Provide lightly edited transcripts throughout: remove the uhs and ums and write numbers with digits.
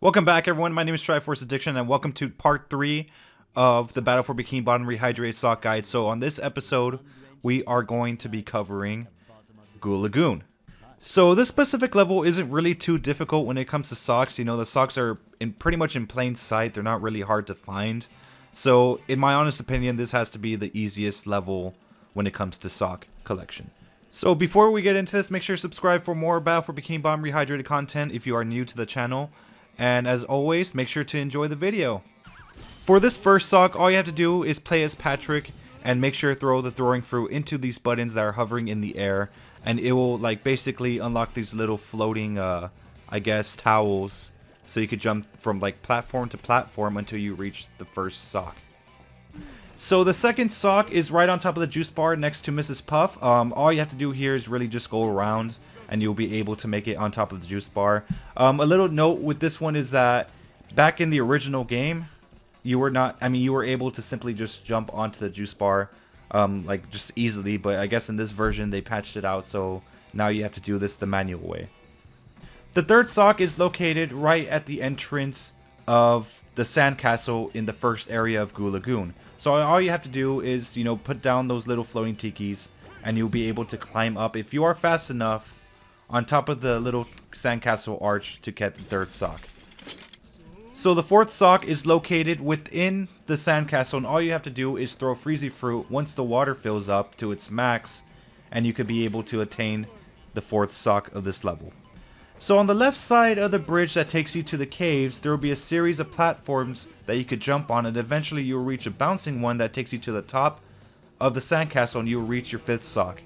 Welcome back, everyone. My name is Triforce Addiction, and welcome to part 3 of the Battle for Bikini Bottom Rehydrated Sock Guide. So on this episode, we are going to be covering Lagoon. So this specific level isn't really too difficult when it comes to socks. You know, the socks are pretty much in plain sight. They're not really hard to find. So in my honest opinion, this has to be the easiest level when it comes to sock collection. So before we get into this, make sure to subscribe for more Battle for Bikini Bottom Rehydrated content if you are new to the channel. And as always, make sure to enjoy the video. For this first sock, all you have to do is play as Patrick and make sure to throw the throwing fruit into these buttons that are hovering in the air, and it will like basically unlock these little floating I guess towels, so you could jump from like platform to platform until you reach the first sock. So the second sock is right on top of the juice bar next to Mrs. Puff. All you have to do here is really just go around and you'll be able to make it on top of the juice bar. A little note with this one is that back in the original game, you were able to simply just jump onto the juice bar like just easily, but I guess in this version they patched it out, so now you have to do this the manual way. The third sock is located right at the entrance of the sandcastle in the first area of Lagoon. So all you have to do is, you know, put down those little floating tikis and you'll be able to climb up, if you are fast enough, on top of the little sandcastle arch to get the third sock. So the fourth sock is located within the sandcastle, and all you have to do is throw Freezy Fruit once the water fills up to its max, and you could be able to attain the fourth sock of this level. So on the left side of the bridge that takes you to the caves, there will be a series of platforms that you could jump on, and eventually you will reach a bouncing one that takes you to the top of the sandcastle, and you will reach your fifth sock.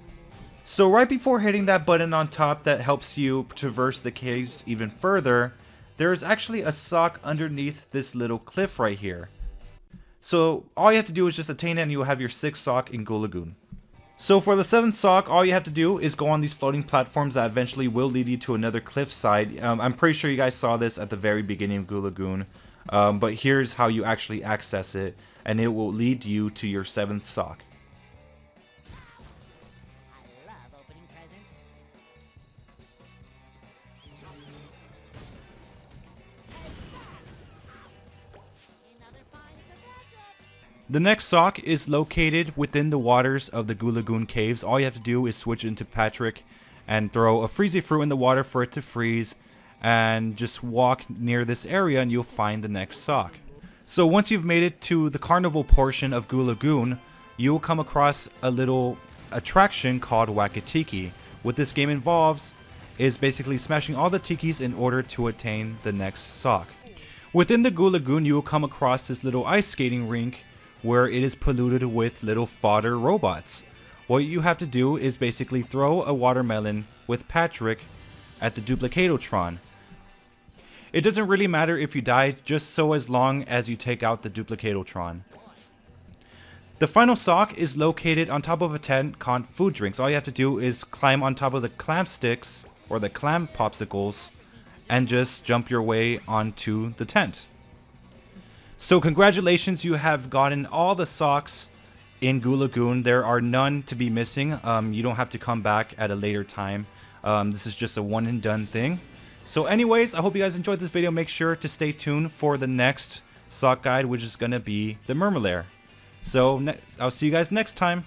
So right before hitting that button on top that helps you traverse the caves even further, there is actually a sock underneath this little cliff right here. So all you have to do is just attain it and you'll have your sixth sock in Lagoon. So for the seventh sock, all you have to do is go on these floating platforms that eventually will lead you to another cliff side. I'm pretty sure you guys saw this at the very beginning of Lagoon, but here's how you actually access it, and it will lead you to your seventh sock. The next sock is located within the waters of the Lagoon caves. All you have to do is switch into Patrick and throw a Freezy Fruit in the water for it to freeze, and just walk near this area and you'll find the next sock. So once you've made it to the carnival portion of Lagoon, you'll come across a little attraction called Whack-A-Tiki. What this game involves is basically smashing all the tikis in order to attain the next sock. Within the Lagoon, you will come across this little ice skating rink where it is polluted with little fodder robots. What you have to do is basically throw a watermelon with Patrick at the Duplicatotron. It doesn't really matter if you die, just so as long as you take out the Duplicatotron. The final sock is located on top of a tent called Food Drinks. All you have to do is climb on top of the clam sticks, or the clam popsicles, and just jump your way onto the tent. So congratulations, you have gotten all the socks in Lagoon. There are none to be missing. You don't have to come back at a later time. This is just a one and done thing. So anyways, I hope you guys enjoyed this video. Make sure to stay tuned for the next sock guide, which is going to be the Murmulaire. So I'll see you guys next time.